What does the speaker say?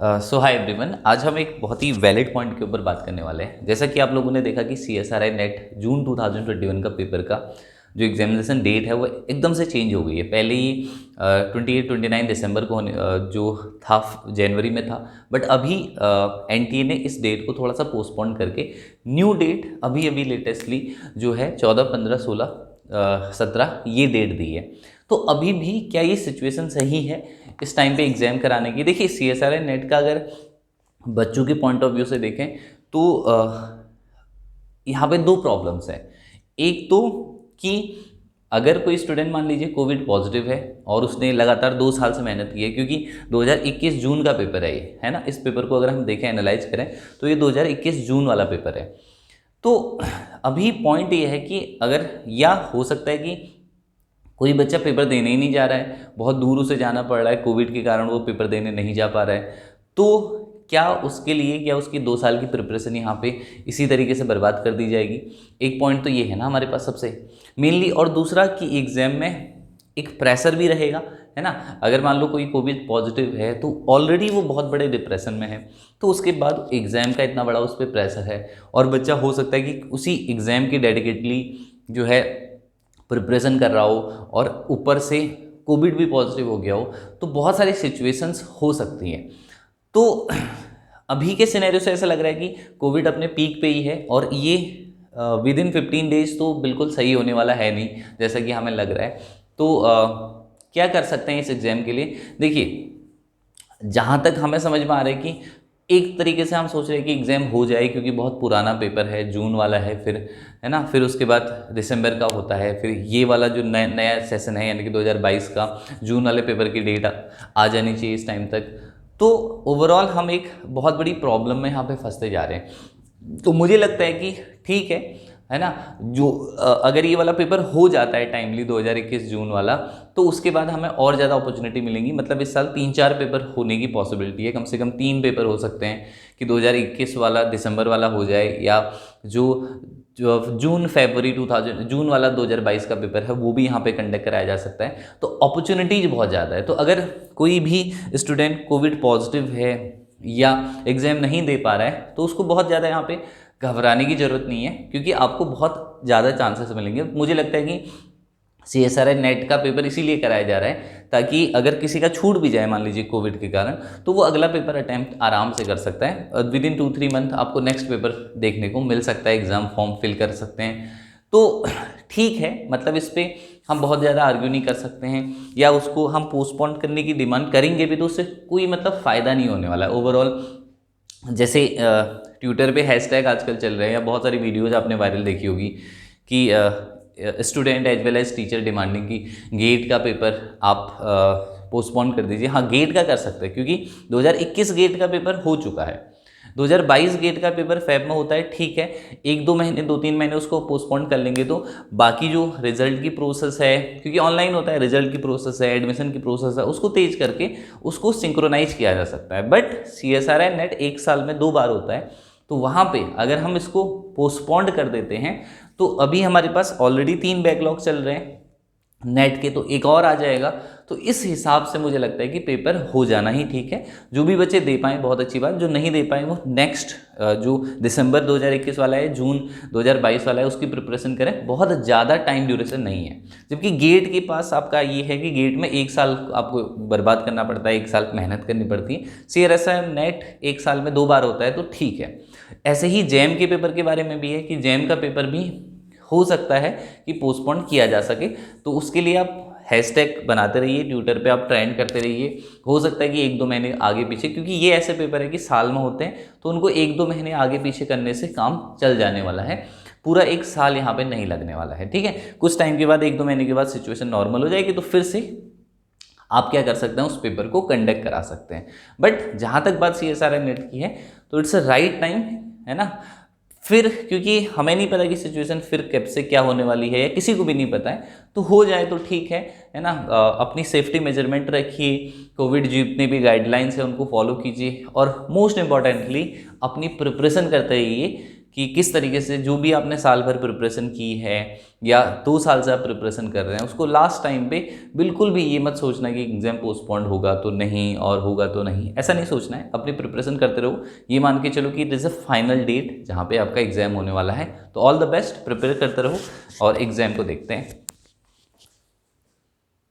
सो hi everyone, आज हम एक बहुत ही वैलिड पॉइंट के ऊपर बात करने वाले हैं। जैसा कि आप लोगों ने देखा कि CSRI नेट जून 2021 का पेपर का जो एग्जामिनेशन डेट है वो एकदम से चेंज हो गई है। पहले ही 28-29 दिसंबर को जो था जनवरी में था, बट अभी NTA ने इस डेट को थोड़ा सा पोस्टपोन करके न्यू डेट अभी अभी लेटेस्टली जो है 14, 15, 16, 17 ये डेट दी है। तो अभी भी क्या ये सिचुएशन सही है इस टाइम पे एग्ज़ाम कराने की? देखिए, CSRI नेट का अगर बच्चों के पॉइंट ऑफ व्यू से देखें तो यहाँ पे दो प्रॉब्लम्स हैं। एक तो कि अगर कोई स्टूडेंट मान लीजिए कोविड पॉजिटिव है और उसने लगातार 2 साल से मेहनत की है, क्योंकि 2021 जून का पेपर है ये, है ना। इस पेपर को अगर हम देखें, एनालाइज करें तो ये 2021 जून वाला पेपर है। तो अभी पॉइंट ये है कि अगर, या हो सकता है कि कोई बच्चा पेपर देने ही नहीं जा रहा है, बहुत दूर उसे जाना पड़ रहा है, कोविड के कारण वो पेपर देने नहीं जा पा रहा है, तो क्या उसके लिए, क्या उसकी 2 साल की प्रिपरेशन यहाँ पे इसी तरीके से बर्बाद कर दी जाएगी? एक पॉइंट तो ये है ना हमारे पास सबसे मेनली। और दूसरा कि एग्ज़ाम में एक प्रेशर भी रहेगा, है ना। अगर मान लो कोई कोविड पॉजिटिव है तो ऑलरेडी वो बहुत बड़े डिप्रेशन में है, तो उसके बाद एग्ज़ाम का इतना बड़ा उस पर प्रेशर है, और बच्चा हो सकता है कि उसी एग्ज़ाम की डेडिकेटली जो है प्रिपरेशन कर रहा हो और ऊपर से कोविड भी पॉजिटिव हो गया हो, तो बहुत सारी सिचुएशंस हो सकती हैं। तो अभी के सिनेरियो से ऐसा लग रहा है कि कोविड अपने पीक पे ही है, और ये विद इन 15 डेज तो बिल्कुल सही होने वाला है नहीं, जैसा कि हमें लग रहा है। तो क्या कर सकते हैं इस एग्ज़ाम के लिए? देखिए, जहाँ तक हमें समझ में आ रहा है कि एक तरीके से हम सोच रहे हैं कि एग्ज़ाम हो जाए, क्योंकि बहुत पुराना पेपर है, जून वाला है, फिर है ना, फिर उसके बाद दिसंबर का होता है, फिर ये वाला जो नया सेशन है यानी कि 2022 का जून वाले पेपर की डेट आ जानी चाहिए इस टाइम तक। तो ओवरऑल हम एक बहुत बड़ी प्रॉब्लम में यहाँ पे फंसते जा रहे हैं। तो मुझे लगता है कि ठीक है ना, जो अगर ये वाला पेपर हो जाता है टाइमली 2021 जून वाला, तो उसके बाद हमें और ज़्यादा अपॉर्चुनिटी मिलेंगी। मतलब इस साल 3-4 पेपर होने की पॉसिबिलिटी है, कम से कम 3 पेपर हो सकते हैं कि 2021 वाला दिसंबर वाला हो जाए, या जो जून फरवरी 2000 जून वाला 2022 का पेपर है वो भी यहाँ पे कंडक्ट कराया जा सकता है। तो अपॉर्चुनिटीज बहुत ज़्यादा है। तो अगर कोई भी स्टूडेंट कोविड पॉजिटिव है या एग्ज़ाम नहीं दे पा रहा है, तो उसको बहुत ज़्यादा यहाँ पे घबराने की ज़रूरत नहीं है, क्योंकि आपको बहुत ज़्यादा चांसेस मिलेंगे। मुझे लगता है कि CSRI नेट का पेपर इसीलिए कराया जा रहा है ताकि अगर किसी का छूट भी जाए मान लीजिए कोविड के कारण, तो वो अगला पेपर अटैम्प्ट आराम से कर सकता है। विद इन 2-3 मंथ आपको नेक्स्ट पेपर देखने को मिल सकता है, एग्ज़ाम फॉर्म फिल कर सकते हैं। तो ठीक है, मतलब इस पर हम बहुत ज़्यादा आर्ग्यू नहीं कर सकते हैं, या उसको हम पोस्टपोन करने की डिमांड करेंगे भी तो उससे कोई मतलब फ़ायदा नहीं होने वाला है ओवरऑल। जैसे ट्विटर पे हैशटैग आजकल चल रहे हैं, या बहुत सारी वीडियोज़ आपने वायरल देखी होगी कि student as well as teacher demanding की गेट का पेपर आप पोस्टपोन कर दीजिए। हाँ, गेट का कर सकते हैं, क्योंकि 2021 गेट का पेपर हो चुका है। 2022 गेट का पेपर फेब में होता है, ठीक है, 1-2 महीने 2-3 महीने उसको पोस्टपोन कर लेंगे, तो बाकी जो रिजल्ट की प्रोसेस है, क्योंकि ऑनलाइन होता है, रिजल्ट की प्रोसेस है, एडमिशन की प्रोसेस है, उसको तेज करके उसको सिंक्रोनाइज किया जा सकता है। बट CSRI नेट 1 साल में 2 बार होता है, तो वहाँ पे अगर हम इसको पोस्टपोन्ड कर देते हैं, तो अभी हमारे पास ऑलरेडी 3 बैकलॉग चल रहे हैं नेट के, तो एक और आ जाएगा। तो इस हिसाब से मुझे लगता है कि पेपर हो जाना ही ठीक है। जो भी बच्चे दे पाएँ बहुत अच्छी बात, जो नहीं दे पाए वो नेक्स्ट जो दिसंबर 2021 वाला है, जून 2022 वाला है, उसकी प्रिपरेशन करें। बहुत ज़्यादा टाइम ड्यूरेशन नहीं है, जबकि गेट के पास आपका ये है कि गेट में 1 साल आपको बर्बाद करना पड़ता है, 1 साल मेहनत करनी पड़ती है। CSRI नेट 1 साल में 2 बार होता है, तो ठीक है। ऐसे ही जैम के पेपर के बारे में भी है कि जैम का पेपर भी हो सकता है कि पोस्टपोन किया जा सके। तो उसके लिए आप हैशटैग बनाते रहिए, ट्विटर पे आप ट्रेंड करते रहिए। हो सकता है कि 1-2 महीने आगे पीछे, क्योंकि ये ऐसे पेपर है कि साल में होते हैं, तो उनको 1-2 महीने आगे पीछे करने से काम चल जाने वाला है। पूरा 1 साल यहाँ पे नहीं लगने वाला है, ठीक है। कुछ टाइम के बाद, 1-2 महीने के बाद सिचुएशन नॉर्मल हो जाएगी, तो फिर से आप क्या कर सकते हैं, उस पेपर को कंडक्ट करा सकते हैं। बट जहाँ तक बात CSRI नेट की है, तो इट्स अ राइट टाइम, है ना। फिर क्योंकि हमें नहीं पता कि सिचुएशन फिर कब से क्या होने वाली है, या किसी को भी नहीं पता है, तो हो जाए तो ठीक है ना। अपनी सेफ्टी मेजरमेंट रखिए, कोविड जितने भी गाइडलाइंस हैं उनको फॉलो कीजिए, और मोस्ट इम्पॉर्टेंटली अपनी प्रिपरेशन करते रहिए कि किस तरीके से जो भी आपने साल भर प्रिपरेशन की है या 2 साल से आप प्रिपरेशन कर रहे हैं उसको लास्ट टाइम पे बिल्कुल भी ये मत सोचना कि एग्ज़ाम पोस्टपोन्ड होगा तो नहीं और होगा तो नहीं, ऐसा नहीं सोचना है। अपनी प्रिपरेशन करते रहो, ये मान के चलो कि it is a final date जहाँ पे आपका एग्ज़ाम होने वाला है। तो ऑल द बेस्ट, प्रिपेयर करते रहो और एग्ज़ाम को देखते हैं।